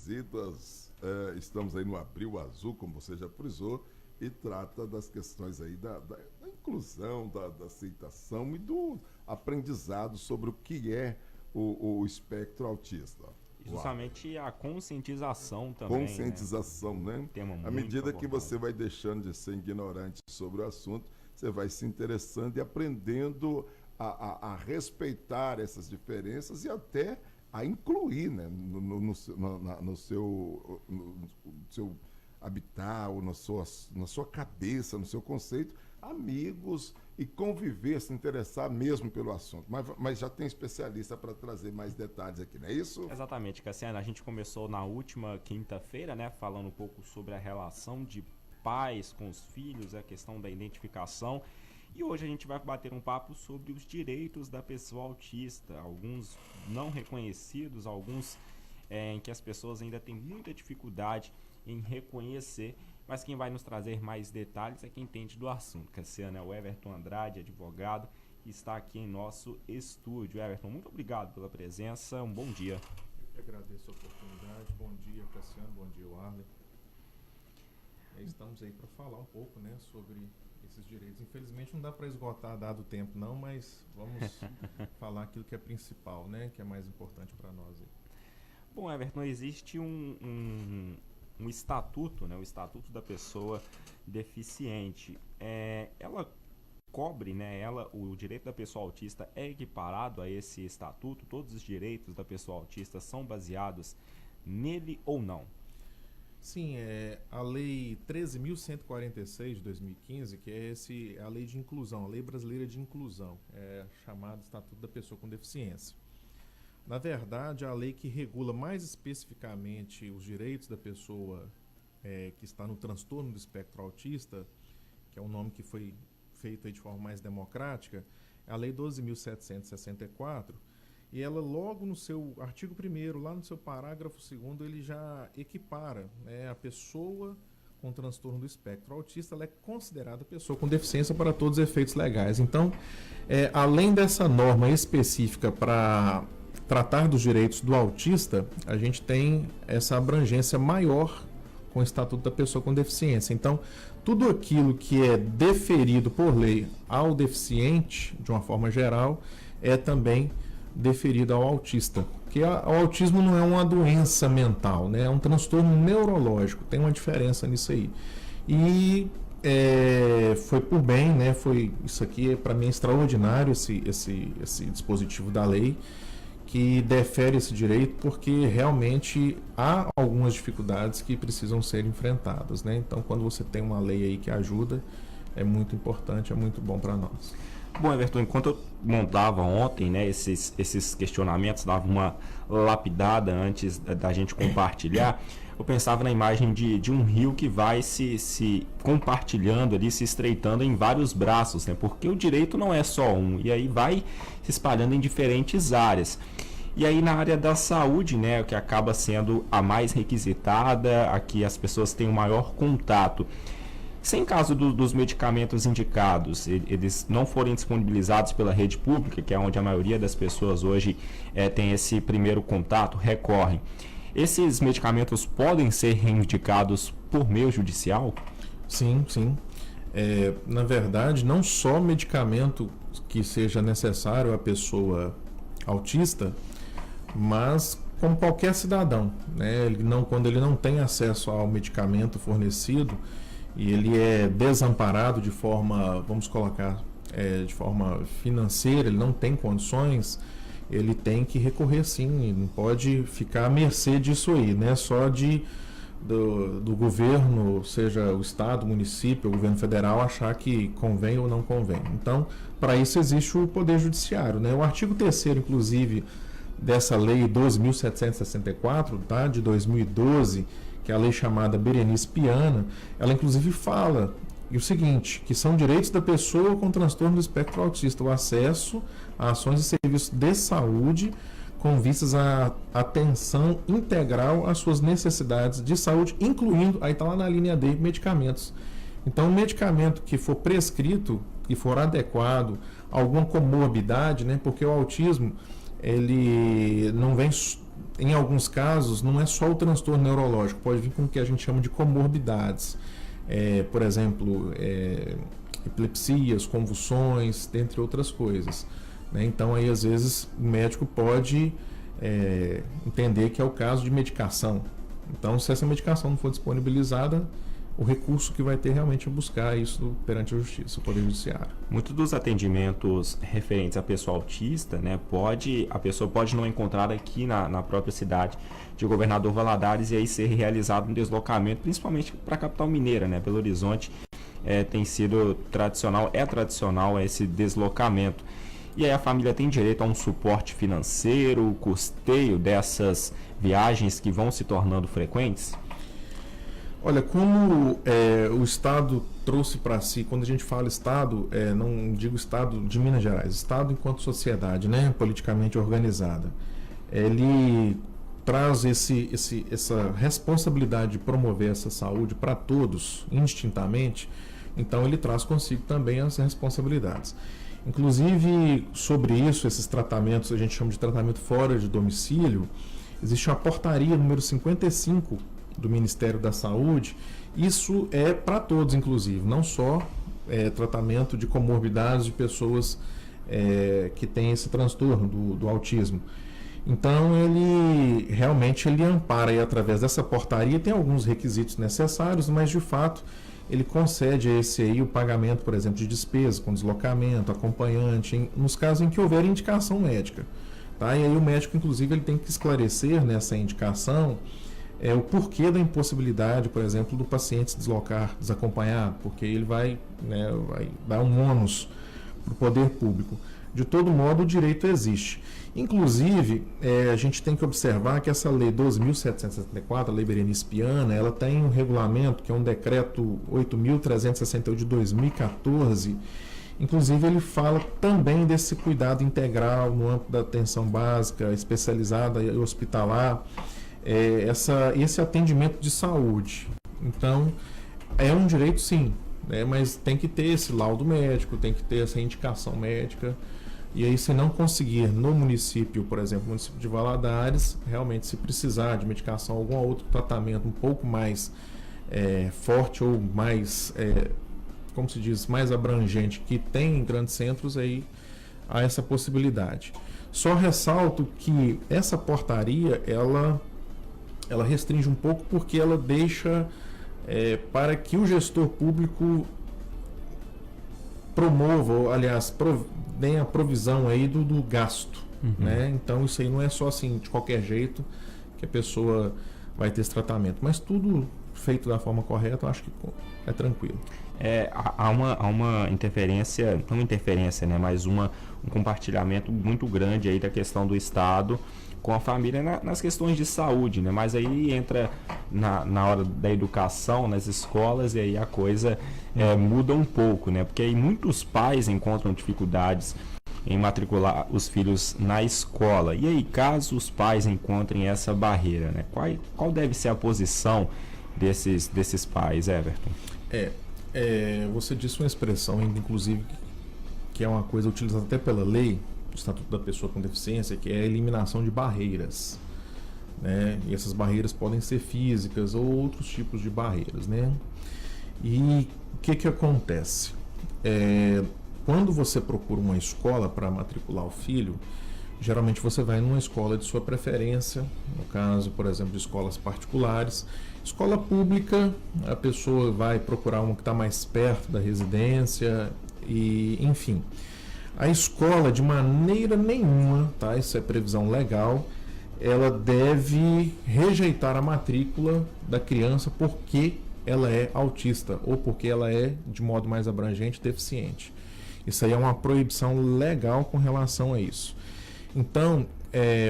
visitas. Estamos aí no Abril Azul, como você já frisou, e trata das questões aí da inclusão, da aceitação e do aprendizado sobre o que é o espectro autista. Justamente a conscientização também. Conscientização, né? À medida que você vai deixando de ser ignorante sobre o assunto, você vai se interessando e aprendendo a respeitar essas diferenças e até a incluir, né, no seu habitat, ou na sua cabeça, no seu conceito, amigos e conviver, se interessar mesmo pelo assunto. Mas já tem especialista para trazer mais detalhes aqui, não é isso? Exatamente, Cassiano. A gente começou na última quinta-feira, né, falando um pouco sobre a relação de pais com os filhos, a questão da identificação. E hoje a gente vai bater um papo sobre os direitos da pessoa autista, alguns não reconhecidos, alguns em que as pessoas ainda têm muita dificuldade em reconhecer, mas quem vai nos trazer mais detalhes é quem entende do assunto. Cassiano, é o Everton Andrade, advogado, que está aqui em nosso estúdio. Everton, muito obrigado pela presença, um bom dia. Eu que agradeço a oportunidade, bom dia Cassiano, bom dia Warley. Estamos aí para falar um pouco, né, sobre esses direitos. Infelizmente não dá para esgotar dado o tempo não, mas vamos falar aquilo que é principal, né, que é mais importante para nós aí. Bom, Everton, existe um estatuto, né, o Estatuto da Pessoa Deficiente. Ela cobre, né, o direito da pessoa autista é equiparado a esse estatuto? Todos os direitos da pessoa autista são baseados nele ou não? Sim, a Lei 13.146 de 2015, que é a Lei de Inclusão, a Lei Brasileira de Inclusão, chamada Estatuto da Pessoa com Deficiência. Na verdade, a lei que regula mais especificamente os direitos da pessoa que está no transtorno do espectro autista, que é um nome que foi feito aí de forma mais democrática, é a Lei 12.764, e ela logo no seu artigo 1º, lá no seu parágrafo 2º, ele já equipara, né, a pessoa com transtorno do espectro autista, ela é considerada pessoa com deficiência para todos os efeitos legais. Então, além dessa norma específica para tratar dos direitos do autista, a gente tem essa abrangência maior com o Estatuto da Pessoa com Deficiência. Então, tudo aquilo que é deferido por lei ao deficiente, de uma forma geral, é também deferido ao autista. Porque o autismo não é uma doença mental, né? É um transtorno neurológico, tem uma diferença nisso aí. E foi por bem, né? Isso aqui para mim é extraordinário, esse dispositivo da lei, que defere esse direito, porque realmente há algumas dificuldades que precisam ser enfrentadas, né? Então, quando você tem uma lei aí que ajuda, é muito importante, é muito bom para nós. Bom, Everton, enquanto eu montava ontem, né, esses questionamentos, dava uma lapidada antes da gente compartilhar, eu pensava na imagem de um rio que vai se compartilhando ali, se estreitando em vários braços, né? Porque o direito não é só um, e aí vai se espalhando em diferentes áreas. E aí na área da saúde, né, que acaba sendo a mais requisitada, a que as pessoas têm o maior contato. Se em caso dos medicamentos indicados, eles não forem disponibilizados pela rede pública, que é onde a maioria das pessoas hoje tem esse primeiro contato, recorrem, esses medicamentos podem ser reivindicados por meio judicial? Sim, sim. Na verdade, não só medicamento que seja necessário à pessoa autista, mas como qualquer cidadão, né? Quando ele não tem acesso ao medicamento fornecido e ele é desamparado de forma, vamos colocar, de forma financeira, ele não tem condições, ele tem que recorrer sim, não pode ficar à mercê disso aí, né? Só do governo, seja o estado, o município, o governo federal, achar que convém ou não convém. Então, para isso existe o Poder Judiciário, né? O artigo 3º, inclusive, dessa lei 12.764, tá? De 2012, que é a lei chamada Berenice Piana, ela inclusive fala o seguinte, que são direitos da pessoa com transtorno do espectro autista, o acesso a ações e serviços de saúde com vistas à atenção integral às suas necessidades de saúde, incluindo, aí está lá na linha D, medicamentos. Então, o medicamento que for prescrito e for adequado a alguma comorbidade, né, porque o autismo ele não vem em alguns casos, não é só o transtorno neurológico, pode vir com o que a gente chama de comorbidades. Por exemplo, epilepsias, convulsões, dentre outras coisas, né? Então, aí, às vezes, o médico pode entender que é o caso de medicação. Então, se essa medicação não for disponibilizada, o recurso que vai ter realmente é buscar isso perante a justiça, o Poder Judiciário. Muitos dos atendimentos referentes à pessoa autista, né, a pessoa pode não encontrar aqui na própria cidade de Governador Valadares e aí ser realizado um deslocamento, principalmente para a capital mineira, né, Belo Horizonte. Tem sido tradicional esse deslocamento. E aí a família tem direito a um suporte financeiro, o custeio dessas viagens que vão se tornando frequentes? Olha, como o Estado trouxe para si, quando a gente fala Estado, não digo Estado de Minas Gerais, Estado enquanto sociedade, né, politicamente organizada, ele traz essa responsabilidade de promover essa saúde para todos, indistintamente, então ele traz consigo também as responsabilidades. Inclusive, sobre isso, esses tratamentos, a gente chama de tratamento fora de domicílio, existe uma portaria número 55 do Ministério da Saúde. Isso é para todos, inclusive, não só tratamento de comorbidades de pessoas que têm esse transtorno do autismo. Então, ele realmente ampara aí, através dessa portaria, tem alguns requisitos necessários, mas de fato ele concede a esse aí o pagamento, por exemplo, de despesas com deslocamento, acompanhante, nos casos em que houver indicação médica. Tá? E aí o médico, inclusive, ele tem que esclarecer nessa indicação o porquê da impossibilidade, por exemplo, do paciente se deslocar desacompanhado, porque ele vai dar um ônus para o poder público. De todo modo, o direito existe. Inclusive, a gente tem que observar que essa lei 12.774, a lei Berenice Piana, ela tem um regulamento, que é um decreto 8.368 de 2014. Inclusive, ele fala também desse cuidado integral no âmbito da atenção básica, especializada e hospitalar, esse atendimento de saúde. Então, é um direito sim, né, mas tem que ter esse laudo médico, tem que ter essa indicação médica. E aí, se não conseguir no município, por exemplo, no município de Valadares, realmente, se precisar de medicação, algum outro tratamento um pouco mais forte ou mais, como se diz, mais abrangente, que tem em grandes centros, aí há essa possibilidade. Só ressalto que essa portaria, ela restringe um pouco, porque ela deixa para que o gestor público promova, ou, aliás, dê a provisão aí do gasto. Uhum. Né? Então, isso aí não é só assim, de qualquer jeito, que a pessoa vai ter esse tratamento. Mas tudo feito da forma correta, eu acho que é tranquilo. Há uma interferência, não interferência, né, mas um compartilhamento muito grande aí da questão do Estado com a família nas questões de saúde, né? Mas aí entra na hora da educação, nas escolas, e aí a coisa muda um pouco, né? Porque aí muitos pais encontram dificuldades em matricular os filhos na escola. E aí, caso os pais encontrem essa barreira, né? Qual deve ser a posição desses pais, Everton? Você disse uma expressão, inclusive, que é uma coisa utilizada até pela lei do Estatuto da Pessoa com Deficiência, que é a eliminação de barreiras, né? E essas barreiras podem ser físicas ou outros tipos de barreiras, né? E o que acontece? Quando você procura uma escola para matricular o filho, geralmente você vai numa escola de sua preferência, no caso, por exemplo, de escolas particulares. Escola pública, a pessoa vai procurar uma que está mais perto da residência, e enfim. A escola, de maneira nenhuma, tá? Isso é previsão legal, ela deve rejeitar a matrícula da criança porque ela é autista ou porque ela é, de modo mais abrangente, deficiente. Isso aí é uma proibição legal com relação a isso. Então,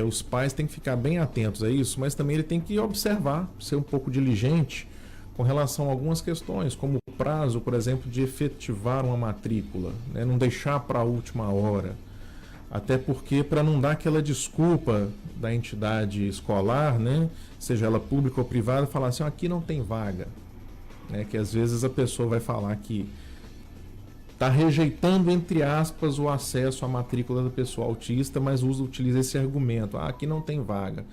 os pais têm que ficar bem atentos a isso, mas também ele tem que observar, ser um pouco diligente com relação a algumas questões, como o prazo, por exemplo, de efetivar uma matrícula, né? Não deixar para a última hora. Até porque, para não dar aquela desculpa da entidade escolar, né? Seja ela pública ou privada, falar assim, aqui não tem vaga. Né? Que às vezes a pessoa vai falar que está rejeitando, entre aspas, o acesso à matrícula da pessoa autista, mas utiliza esse argumento, aqui não tem vaga.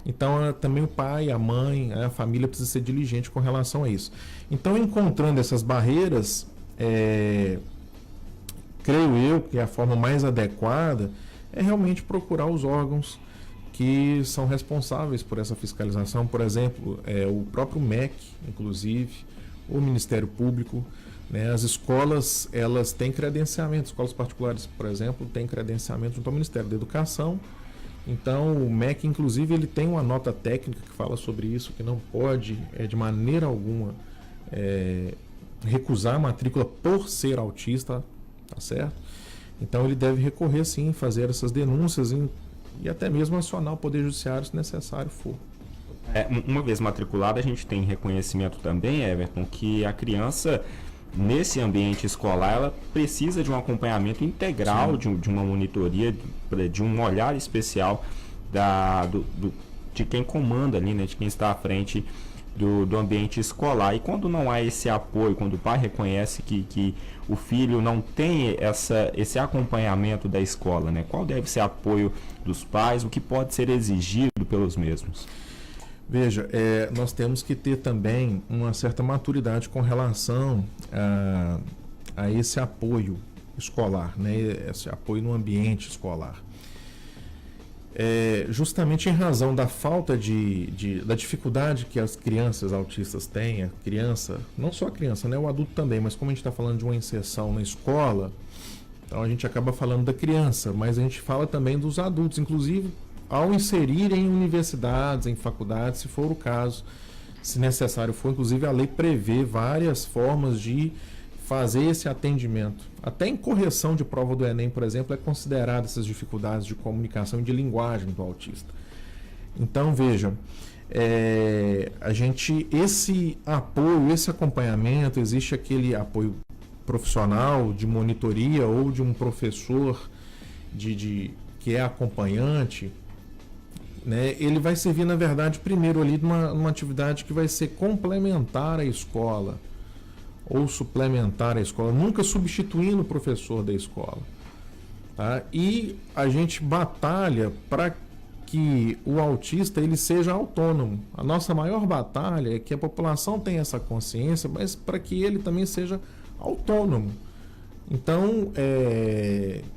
Então, também o pai, a mãe, a família precisa ser diligente com relação a isso. Então, encontrando essas barreiras, creio eu que a forma mais adequada é realmente procurar os órgãos que são responsáveis por essa fiscalização. Por exemplo, o próprio MEC, inclusive, o Ministério Público, né? As escolas, elas têm credenciamento. Escolas particulares, por exemplo, têm credenciamento junto ao Ministério da Educação. Então, o MEC, inclusive, ele tem uma nota técnica que fala sobre isso, que não pode, de maneira alguma, recusar a matrícula por ser autista, tá certo? Então, ele deve recorrer, sim, fazer essas denúncias e até mesmo acionar o Poder Judiciário, se necessário for. Uma vez matriculada, a gente tem reconhecimento também, Everton, que a criança, nesse ambiente escolar, ela precisa de um acompanhamento integral, de uma monitoria, de um olhar especial de quem comanda ali, né, de quem está à frente do ambiente escolar. E quando não há esse apoio, quando o pai reconhece que o filho não tem esse acompanhamento da escola, né, qual deve ser o apoio dos pais, o que pode ser exigido pelos mesmos? Veja, nós temos que ter também uma certa maturidade com relação a esse apoio escolar, né? Esse apoio no ambiente escolar. Justamente em razão da falta da dificuldade que as crianças autistas têm, a criança, não só a criança, né? O adulto também, mas como a gente está falando de uma inserção na escola, então a gente acaba falando da criança, mas a gente fala também dos adultos, inclusive ao inserir em universidades, em faculdades, se for o caso, se necessário for. Inclusive, a lei prevê várias formas de fazer esse atendimento. Até em correção de prova do Enem, por exemplo, é considerada essas dificuldades de comunicação e de linguagem do autista. Então, vejam, esse apoio, esse acompanhamento, existe aquele apoio profissional de monitoria ou de um professor que é acompanhante, né? Ele vai servir, na verdade, primeiro ali numa atividade que vai ser complementar à escola ou suplementar a escola, nunca substituindo o professor da escola, tá? E a gente batalha para que o autista ele seja autônomo. A nossa maior batalha é que a população tenha essa consciência, mas para que ele também seja autônomo. Então,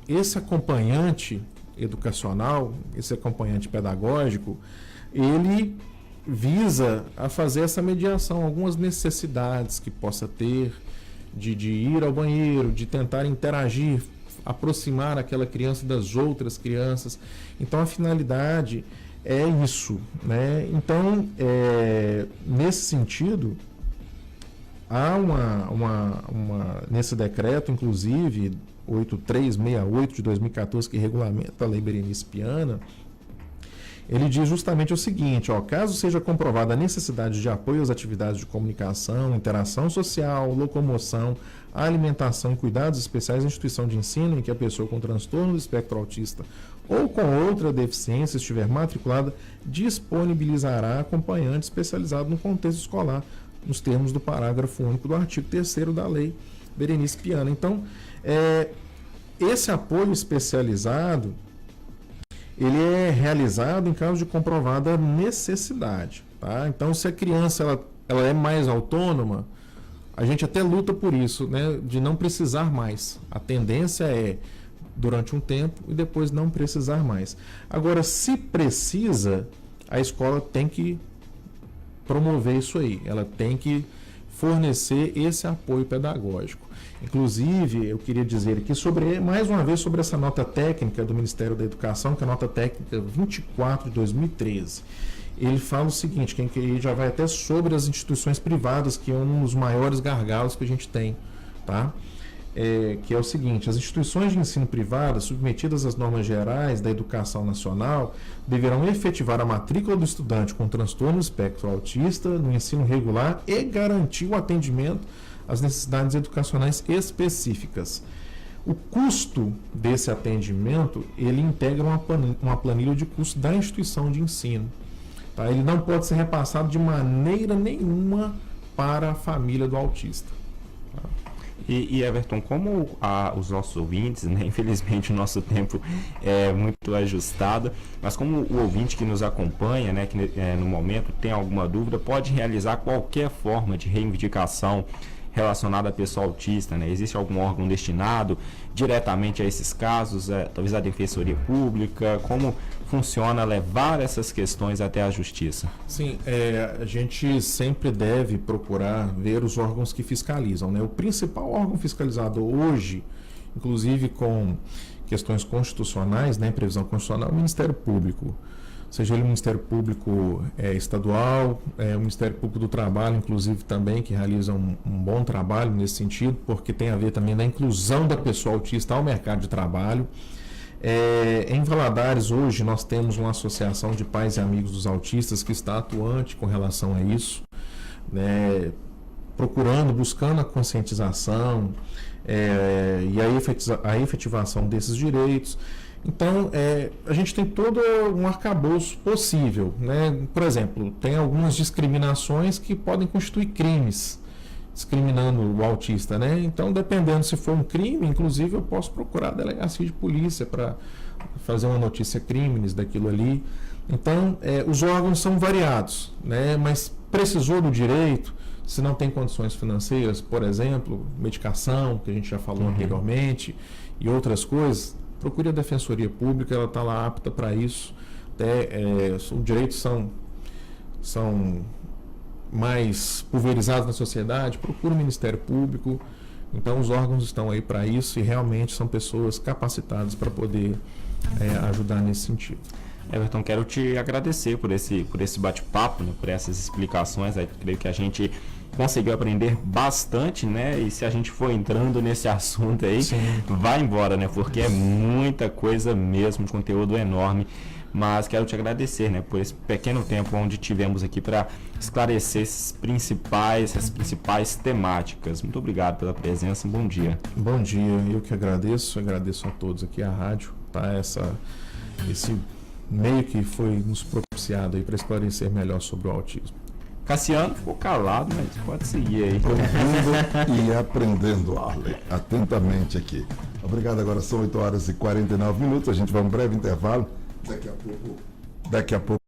esse acompanhante educacional, esse acompanhante pedagógico, ele visa a fazer essa mediação, algumas necessidades que possa ter de ir ao banheiro, de tentar interagir, aproximar aquela criança das outras crianças. Então a finalidade é isso, né? Então, nesse sentido, há nesse decreto, inclusive 8368 de 2014, que regulamenta a Lei Berenice Piana, ele diz justamente o seguinte: caso seja comprovada a necessidade de apoio às atividades de comunicação, interação social, locomoção, alimentação e cuidados especiais em instituição de ensino em que a pessoa com transtorno do espectro autista ou com outra deficiência estiver matriculada, disponibilizará acompanhante especializado no contexto escolar, nos termos do parágrafo único do artigo 3º da Lei Berenice Piana. Então, esse apoio especializado, ele é realizado em caso de comprovada necessidade, tá? Então, se a criança ela é mais autônoma, a gente até luta por isso, né? De não precisar mais. A tendência é durante um tempo e depois não precisar mais. Agora, se precisa, a escola tem que promover isso aí. Ela tem que fornecer esse apoio pedagógico. Inclusive, eu queria dizer aqui mais uma vez sobre essa nota técnica do Ministério da Educação, que é a nota técnica 24 de 2013. Ele fala o seguinte, que já vai até sobre as instituições privadas, que é um dos maiores gargalos que a gente tem, tá? Que é o seguinte: as instituições de ensino privadas submetidas às normas gerais da educação nacional deverão efetivar a matrícula do estudante com transtorno espectro autista no ensino regular e garantir o atendimento às necessidades educacionais específicas. O custo desse atendimento, ele integra uma planilha de custo da instituição de ensino, tá? Ele não pode ser repassado de maneira nenhuma para a família do autista, tá? E Everton, como os nossos ouvintes, né, infelizmente o nosso tempo é muito ajustado, mas como o ouvinte que nos acompanha, né, que no momento tem alguma dúvida, pode realizar qualquer forma de reivindicação relacionada à pessoa autista, né? Existe algum órgão destinado diretamente a esses casos, talvez a Defensoria Pública? Como funciona levar essas questões até a Justiça? Sim, a gente sempre deve procurar ver os órgãos que fiscalizam, né? O principal órgão fiscalizador hoje, inclusive com questões constitucionais, né, previsão constitucional, é o Ministério Público. Seja ele o Ministério Público estadual, o Ministério Público do Trabalho, inclusive, também, que realiza um bom trabalho nesse sentido, porque tem a ver também na inclusão da pessoa autista ao mercado de trabalho. Em Valadares, hoje, nós temos uma associação de pais e amigos dos autistas que está atuante com relação a isso, né, buscando a conscientização e a efetivação desses direitos. Então, a gente tem todo um arcabouço possível, né? Por exemplo, tem algumas discriminações que podem constituir crimes, discriminando o autista, né? Então, dependendo se for um crime, inclusive eu posso procurar a delegacia de polícia para fazer uma notícia crimes daquilo ali. Então, os órgãos são variados, né? Mas precisou do direito, se não tem condições financeiras, por exemplo, medicação, que a gente já falou anteriormente, e outras coisas, procure a Defensoria Pública, ela está lá apta para isso. Os direitos são mais pulverizados na sociedade, procure o Ministério Público. Então, os órgãos estão aí para isso e realmente são pessoas capacitadas para poder ajudar nesse sentido. Everton, quero te agradecer por esse bate-papo, né, por essas explicações. Creio que a gente conseguiu aprender bastante, né? E se a gente for entrando nesse assunto aí, sim, vai embora, né? Porque é muita coisa mesmo, conteúdo enorme. Mas quero te agradecer, né, por esse pequeno tempo onde tivemos aqui para esclarecer essas principais temáticas. Muito obrigado pela presença, bom dia. Bom dia, eu que agradeço a todos aqui, a rádio, tá? Esse meio que foi nos propiciado aí para esclarecer melhor sobre o autismo. Cassiano ficou calado, mas pode seguir aí. Ouvindo e aprendendo, Arley, atentamente aqui. Obrigado, agora são 8h49, a gente vai a um breve intervalo. Daqui a pouco